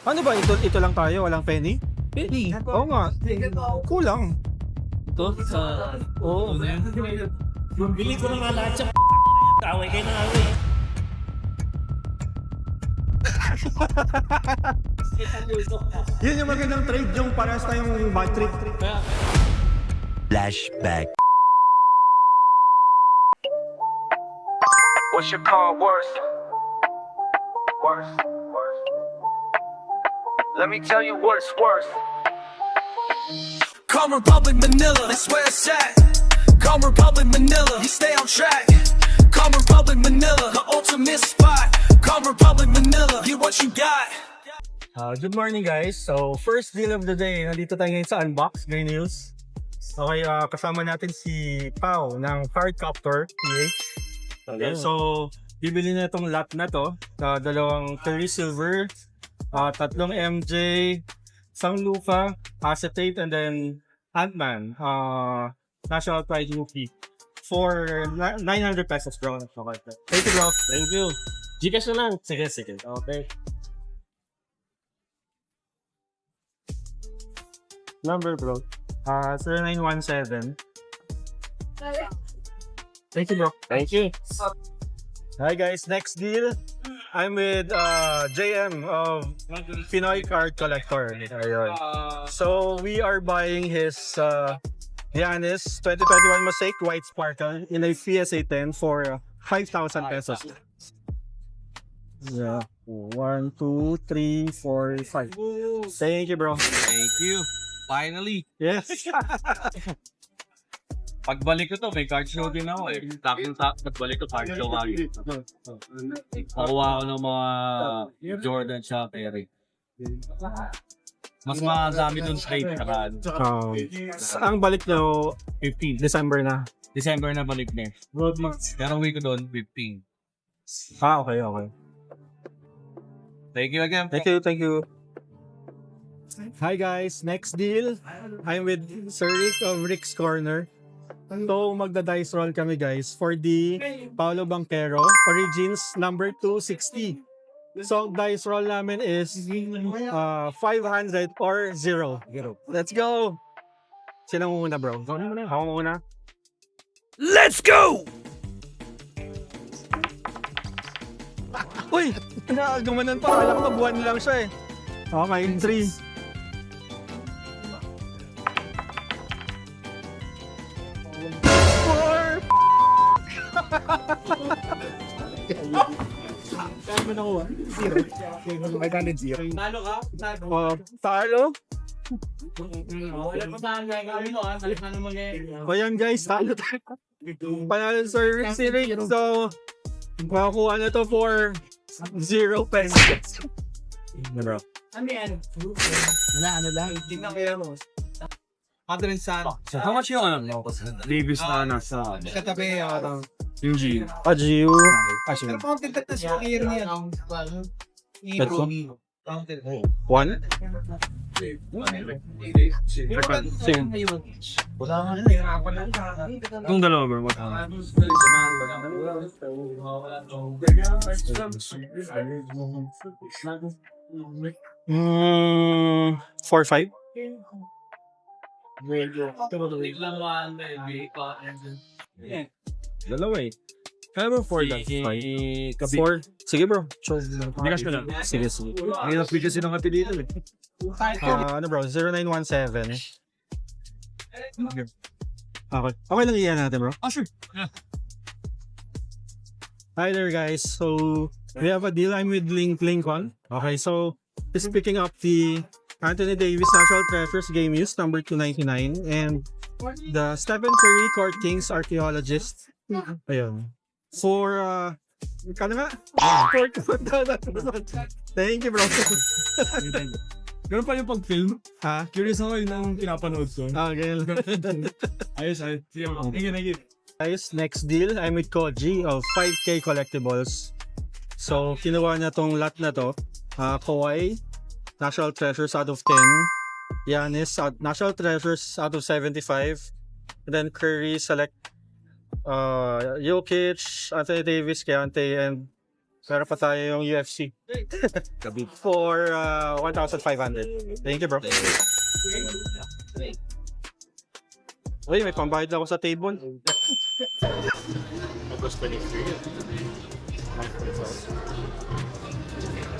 Ano ba? Ito lang tayo? Walang penny? Penny. Oo nga. Kulang. Ito sa... Oo. Bili ko na nga lahat siya. Away kayo na away. Yun yung magandang trade, yung parehas tayong bad trip. Flashback. What's your car worth? Worth. Let me tell you what it's worth. Come Republic Manila, that's where it's at. Come Republic Manila, you stay on track. Come Republic Manila, the ultimate spot. Come Republic Manila, get what you got. Good morning guys. So first deal of the day, nandito tayo ngayon sa Unbox Green News. Okay, kasama natin si Pao ng Cardcopter PH. Okay, so bibili na itong lot na to. Dalawang Curry Silver, tatlong MJ, isang Lufa, Acetate, and then Ant-Man, National Pride Rookie for 900 pesos bro. Okay. Thank you bro. Thank you. Gcash na lang. Sige. Okay. Number bro. 0917. Thank you bro. Thank you. Hi guys, next deal. I'm with JM of Pinoy Card Collector. Ayun. So we are buying his Giannis 2021 Mosaic White Sparkle in a PSA 10 for 5,000 pesos. Yeah. 1, 2, 3, 4, 5. Thank you bro. Thank you. Finally. Yes. Pagbalik ko to, may card show din ako eh. Pagbalik ko, card show kagad. Nakuha ko ng mga Jordan siya, Perry. Mas madami dun straight saka Ang balik nyo 15. December na. December na balik na. Pero week ko doon, 15. Okay. Thank you again. Thank you. Hi guys, next deal. I'm with Sir Rick of Rick's Corner. So magda-dice roll kami guys for the Paolo Banquero Origins number 260. So dice roll namin is 500 or 0. Let's go! Sino muna bro? Ako muna. Let's go! Uy! Gumanon pa. Alam ko buwan lang siya eh. Okay, 3. Kaya mo nakuha? 0. 500. Talo ka? Talo? Wala pa saan kaya kami no, balik na naman ngayon. O yan guys, talo tayo. Panalo Sir Rick si Rick. So, makakuha na to for 0 pesos. Bro. Ano yan? Ano lang? Tingnan kaya mo. Adrian San. How much yung ano? Davis na nasa Katabi yung G. Ajiu. Pero counted ka na siya air niya. That's one? 1? Sige. Wala nga na, hirapan lang. Kung dalawa bro, what? 4-5? Dalawa eh. Kaya mo 4 lang. 4? Sige bro. Bigas ko lang. Sige. Ang hirap bigyan silang kapilitan eh. Ano bro? 0917. Okay lang iyan natin bro. Sure. Hi there guys. So we have a deal. I'm with Lincoln. Okay, so he's picking up the Anthony Davis National Treasures Game Use number 299 and the Stephen Curry Court Kings Archaeologist. Ayun. For kano nga? Thank you bro. Ganun pa yung pag-film. Ha? Curious ako yun ang pinapanood ko. Ganyan. Ayos. Thank you. Guys, next deal, I'm with Koji of 5K Collectibles. So, kinuha niya tong lot na to. Kawhi, National Treasures out of 10. Giannis, National Treasures out of 75. And then Curry, select Jokic, Anthony Davis, Keontae, and Meron pa tayo yung UFC. For 1,500. Thank you, bro. Uy, may pambayad ako sa table.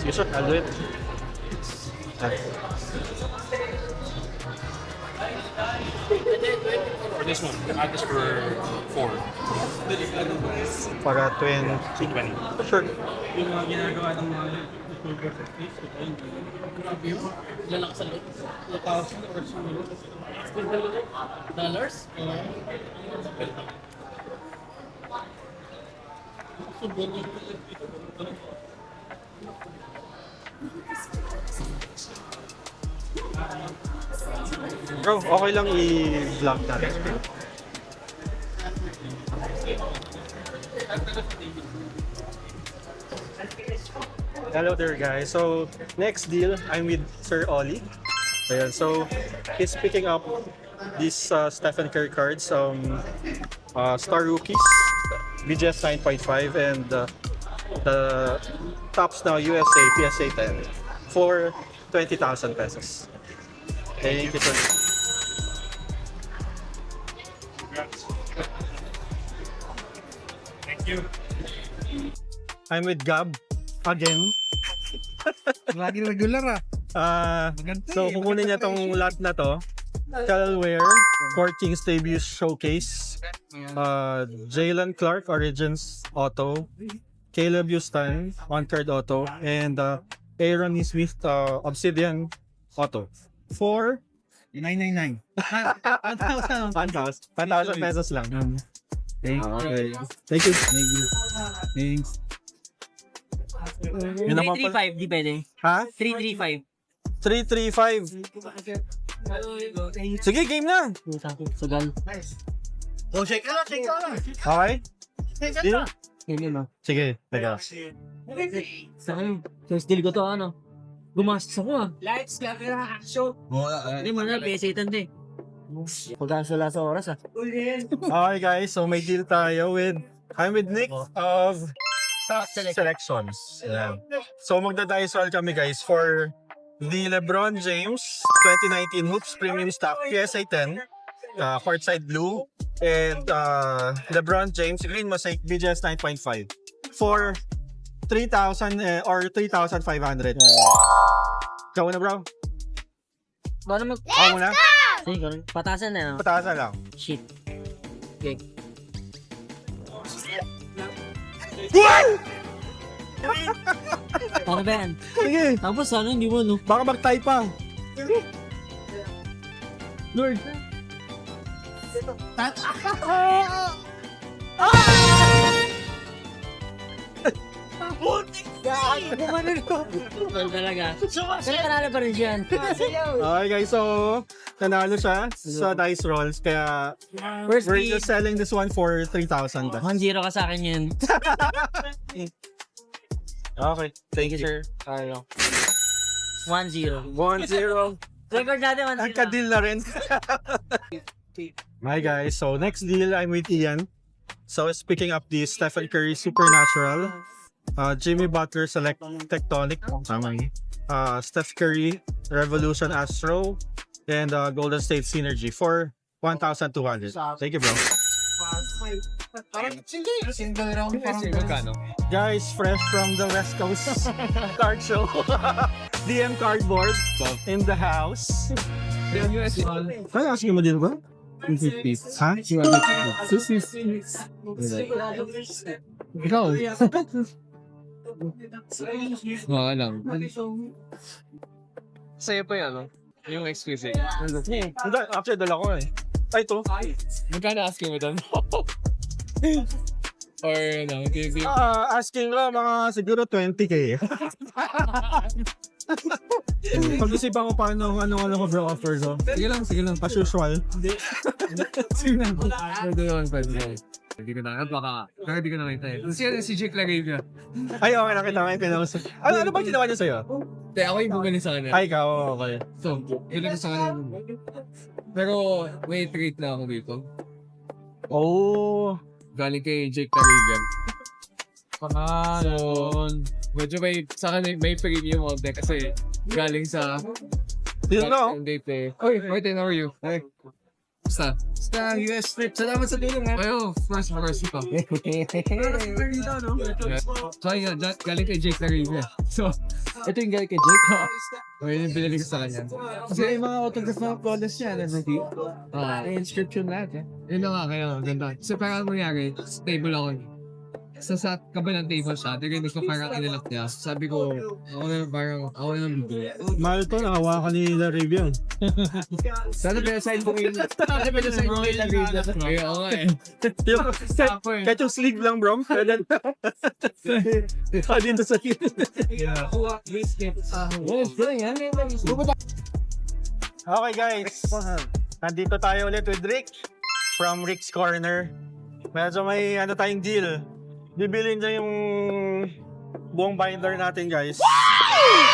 Sige, sir. I'll do it. For this one, add this for 4. Para 20. 20. Sure. Yung mga ginagawa ng mga Lalaki sa loob. Dollars? Bro, okay lang i-vlog natin. Hello there guys. So, next deal, I'm with Sir Ollie. Ayan, so, he's picking up these Stephen Curry cards, Star Rookies, BGS 9.5, and the tops now USA PSA 10 for 20,000 pesos. Thank you, sir. Thank you. I'm with Gab again. Lagi regular Maganda So eh. kukunin niya tong lot na to. Calware, Court Kings debut showcase, Jalen Clark Origins Auto, Caleb Houston on card auto, and Aaron Smith Obsidian Auto for 999. 1,000 pesos lang. Okay. Thank you. Thanks. Yun naman pala. 335, di pwede. Ha? 335. 335. Sige, game na. Sugal. Oh, shake ka lang. Okay? Deal? Hindi na. Sige, teka. Saan? First deal ko to, ano? Gumastos ako ah. Lights, camera, action. Hindi mo na, PSA 10 din. Pagkasala sa oras ah. Okay guys, so may deal tayo I'm with Nick of Top Selections. Yeah. So magda-dice roll kami guys for the LeBron James 2019 Hoops Premium Stock PSA 10 courtside blue and LeBron James Green Mosaic BGS 9.5 for 3,000 or 3,500. Ikaw na bro? Paano mag... Ako muna? Sige, ganun. Patasan na. Pataasa lang. Shit. Okay. Ano ba yan? Sige, Tapos ano, hindi mo no? baka mag-tie pa. Lord. Gumano ko. Lord talaga. Pero panalo pa rin siya. Okay guys, so nanalo siya sa dice rolls kaya First we're deal. just selling this one for 3,000. 1-0 ka sa akin yun. Okay, Thank you, sir. Ano? 1-0. 1-0. Record natin 1-0. Ang ka-deal na rin. Hi guys, so next deal I'm with Ian. So it's picking up the Stephen Curry Supernatural, Jimmy Butler Select Tectonic, Steph Curry Revolution Astro, and Golden State Synergy for 1,200. Thank you, bro. Single round Magkano? Guys, fresh from the West Coast card show. DM Cardboard in the house. Kaya asking mo din ba? 250. Ha? 250. Ikaw? Mga lang. Sa'yo pa yan, no? Yung exclusive. Actually, dala ko eh. Ay, ito. Magkano asking mo doon? Or ano, TV? Asking ko mga siguro 20k. Pag-isipan ko paano ano ko bro offer so. Sige lang. As usual. Sige lang. Pwede naman. Hindi ko na, baka hindi ko nakita eh. Si Jake lagay niya. Ay, okay, nakita ko yung pinaus. Ano ba ginawa niya sa'yo? Hindi, ako yung bumili sa kanya. Ay, ikaw, okay. So, yun lang sa kanya. Pero, may treat na ako dito. Oh. Galing kay Jake Tarigan. Medyo sa akin may premium konti kasi galing sa Yun na, Oy, Martin, how are you? Hey. Basta? Sa US trip. Salamat sa tulong ha. Ayo, first pa. So, yun, galing kay Jake na rin. So, ito yung galing kay Jake. Yung binili ko sa kanya. Kasi may mga autograph na products niya. May inscription lahat eh. Yun na nga, kaya ganda. So, parang nangyari, stable ako. Sa kabilang table siya, narinig ko parang inilak niya. Sabi ko, ako na bibili. mahal to, nakawa ka ni Larry yun. Sana pinasign mo yung... Sana pinasign mo yung lagay niya. Ay, oo nga eh. Kahit yung sleeve lang, bro. Pwede. Dito sa Okay guys, nandito tayo ulit with Rick from Rick's Corner. Medyo may tayong deal. Bibilin niya yung buong binder natin guys.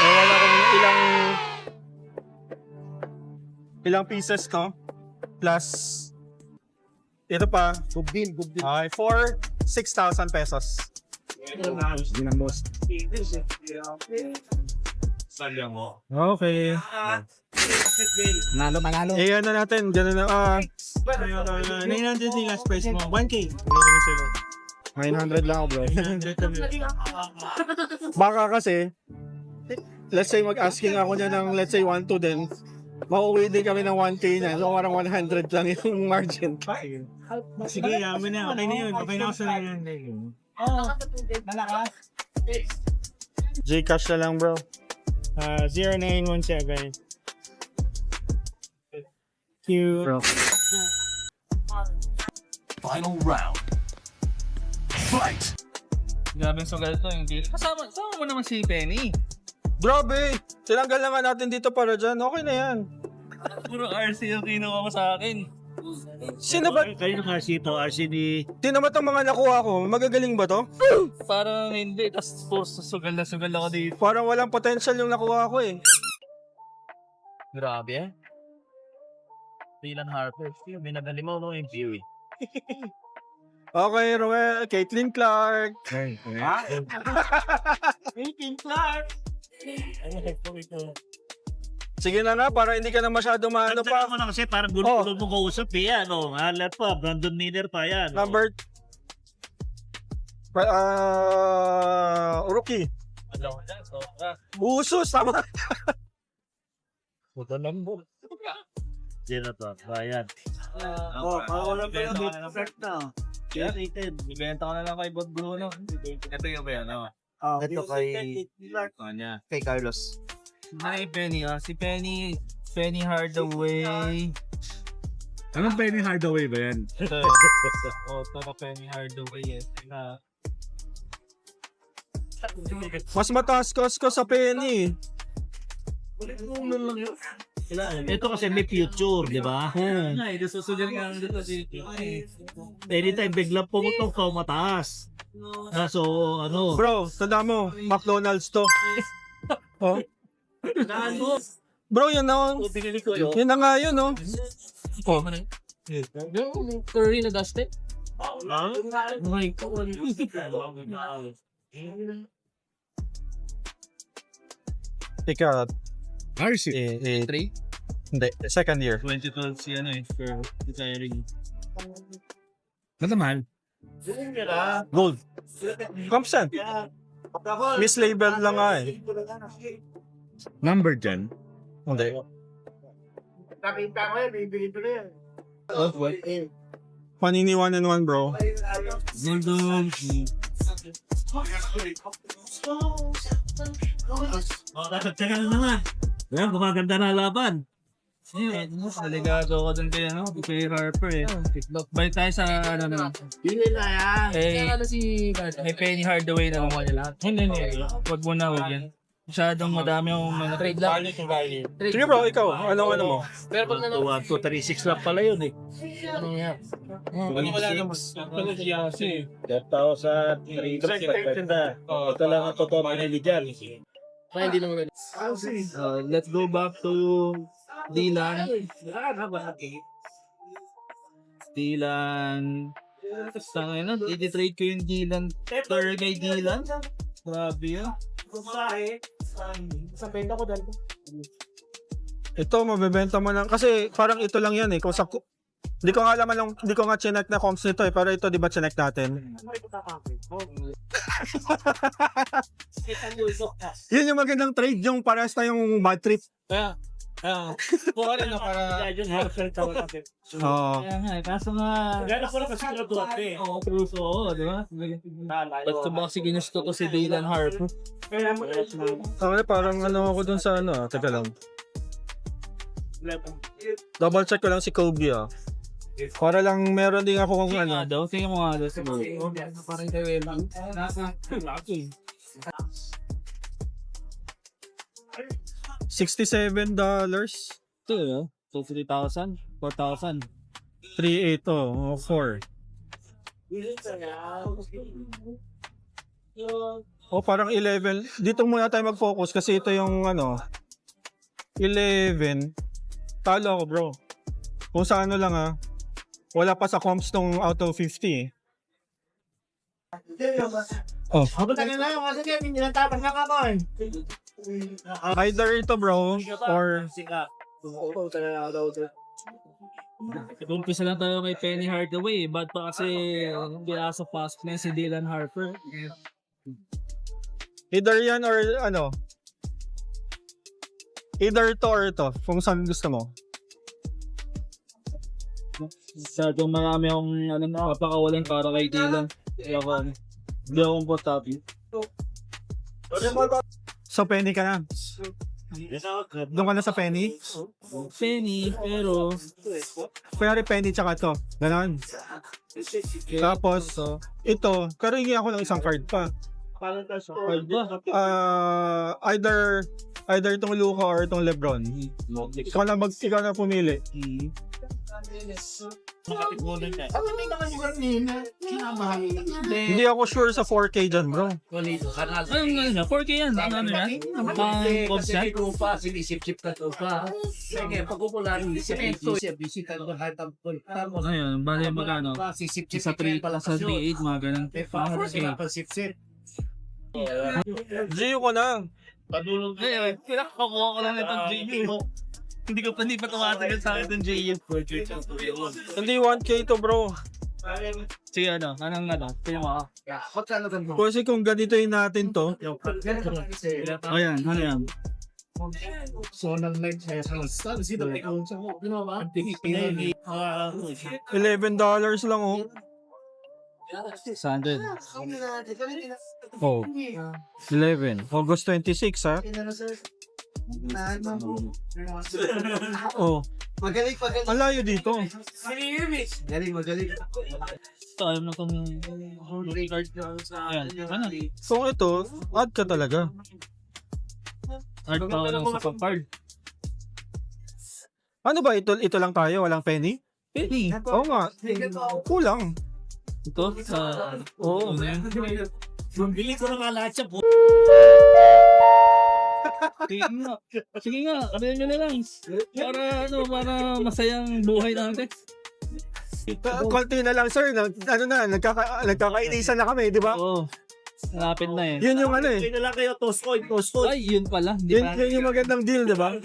Wala kung ilang pieces ko. Plus, ito pa. Gubdin. Okay, for 6,000 pesos. Okay. Manalo. Eh, natin. Ganun na. 900 yung last price mo. 1K. 900 lang ako, bro. Baka kasi, let's say mag-asking ako niya ng let's say 1-2 din, mauwi din kami ng 1K na. So, parang 100 lang yung margin. Sige, yaman na. Okay na yun. Okay na ako sa nangyayari. Malakas. Gcash na lang, bro. 0917. Cute. Final round. Fight! Grabe yung sugal to, hindi. Kasama mo naman si Penny. Grabe! Tinanggal na nga natin dito para dyan. Okay na yan. Puro RC yung kinuha mo sa akin. Sino ba? Kayo kasi ito, RCD. Sino ba itong mga nakuha ko? Magagaling ba to? Parang hindi, tapos puro sugal ako dito. Parang walang potential yung nakuha ko eh. Grabe eh. Dylan Harper. May nagalimaw no yung view eh. Okay, Roel. Caitlin Clark. Caitlin Clark! Ano po ito? Sige na nga, para hindi ka na masyado maano Tandaan pa. mo na kasi parang gulo mong kausap eh. Ano, halat pa. Brandon Miller pa yan. Number... rookie. Ano dyan, sobra. Usos, tama. Puta lang mo. Sino to? Bayan. Parang pa yung flirt na. Kaya rated. Ibenta ko na lang kay Bob Bruno. Ito yung ba yan? Ito Kanya. kay Carlos. Hi Penny. Si Penny Hardaway. Anong Penny Hardaway ba yan? Ito ka Penny Hardaway eh. Mas mataas ko sa Penny. Ito kasi may future, di ba? Ay, susugal nga ang dito dito. Anytime biglang pumutok ka, mataas. So, ano? Bro, tanda mo, McDonald's to. Oh. Bro, yan na. Yan na nga yun, oh. Oh. Yung Curry na dusted? My God. Ika, RC. 3? Hindi, second year. 2012 si ano eh, for retiring. Matamal. Gold. Compsan. Mislabel lang nga eh. Number dyan. Hindi. Panini 1 and 1, bro. Goldon. Teka na nga. Ayan, gumaganda na laban. Delikado ko dun kay ano, kay Harper eh. Balik tayo sa ano naman. Yun na yan. Kaya si May Penny Hardaway na lang. Hindi. Wag mo na, wag yan. Masyadong madami yung mga trade lang. Sige bro, ikaw. Ano mo? Pero pag nanalo, 1, 2, 3, 6 lang pala yun eh. ano yan? wala naman. Wala siya kasi. 10,000, 3,000. Ito lang ang totoo pinili dyan. Kaya hindi naman ganun. Let's go back to Dylan. Tangay na, i-trade ko yung Dylan. Third kay Dylan. Grabe yun. Ito, mabebenta mo lang. Kasi parang ito lang yan eh. Kung sa, hindi ko nga alam, hindi ko nga chinek na comps nito eh. Pero ito, di ba chinek natin? Yun yung magandang trade, yung pares na yung bad trip. Kuha rin na para... Oo. Kaya nga, kaso nga... Gano'n ko na kasi kinutuwate. Oo, Cruise, oo, di ba? Ba't ko ba kasi ginusto ko si Dylan Harper? Parang ano ako dun sa ano, teka lang. Double check ko lang si Kobe ah. Para lang meron din ako kung ano. Tingnan mo nga daw siguro. Parang kay Webby. $67. Ito yun, 3,000, 4,000. 3.8 oh, 4. Oh, parang 11. Dito muna tayo mag-focus kasi ito yung ano 11. Talo ako, bro. Kung sa ano lang ah. Wala pa sa comps tong out of 50 eh. Oh, either ito bro or Umpisa lang tayo kay Penny Hardaway. Ba't pa kasi binasa fast na si Dylan Harper? either yan or ano. Either to or ito. Kung saan gusto mo. Masyadong marami akong napakawalan para kay Dylan. Hindi ako komportable. So penny ka na. Doon ka na sa penny. Penny, pero Kaya penny tsaka to. Ganon. Tapos ito, karingi ako ng isang card pa. Either itong Luka or itong Lebron. Ikaw na pumili. Hindi ako sure sa 4K dyan, bro. ano 4K yan? Ano yan? Website? Ayun, bali magkano? Sa 3, sa 3.8, mga ganun. 4K. Gio ko na. Ayun, pinakakuha ko lang itong JU. Hindi pa tumatagal sa akin itong JU. Hindi 1K to, bro. Sige, anong tingnan mo ako. Kasi kung ganito yung natin to, Ayan, ano yan? $11 lang oh. Sanded. Oh. 11. August 26 ha. Oh. Magaling. Ang layo dito. Magaling. Ayaw na itong record. Ayan, ano? So ito, add ka talaga. Art pa ako ng sa card. Ano ba ito? Ito lang tayo, walang penny? Penny. Oo nga. Kulang. Ito, sa... Oo. Ano yan? Bili ko na nga lahat siya po. Sige nga, sabihin nyo na lang. Para masayang buhay natin. Konti na lang sir, nagkakainisan na kami, di ba? Oo. Malapit na eh. Yun yung ano eh. Bili na lang kayo, toast coin. Ay, yun pala. Di ba? Yun yung magandang deal, di ba?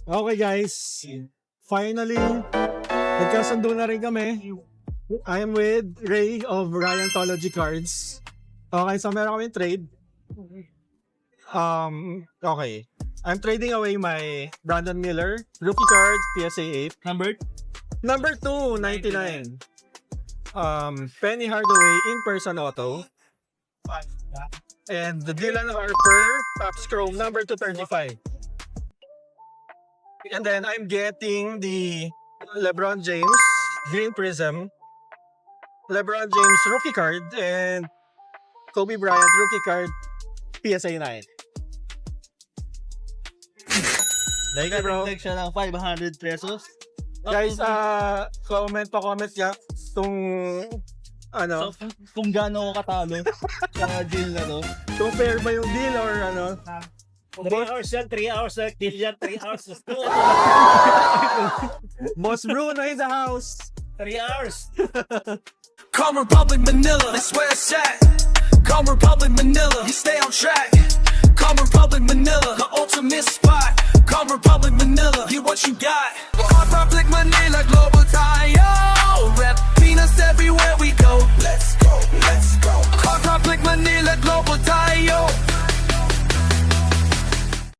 Okay guys, finally, nagkasundo na rin kami. I am with Ray of Ryantology Cards. Okay, so meron kami trade. Okay. I'm trading away my Brandon Miller rookie card PSA 8. Number 2, 99. Penny Hardaway in-person auto. And the Dylan Harper Topps Chrome number 235. And then I'm getting the LeBron James Green Prism, LeBron James rookie card, and Kobe Bryant rookie card PSA 9. Thank you, bro. Nag siya ng 500 pesos. Guys, comment ya kung ano, So, kung gaano ako katalo sa deal na to. kung fair ba yung deal or ano. 3 hours yan, 3 hours active yan, 3 hours. Boss Bruno in the house. 3 hours. Calm Republic Manila, that's where it's at. Calm Republic Manila, you stay on track. Calm Republic Manila, the ultimate spot. Calm Republic Manila, get what you got. Calm Republic Manila, global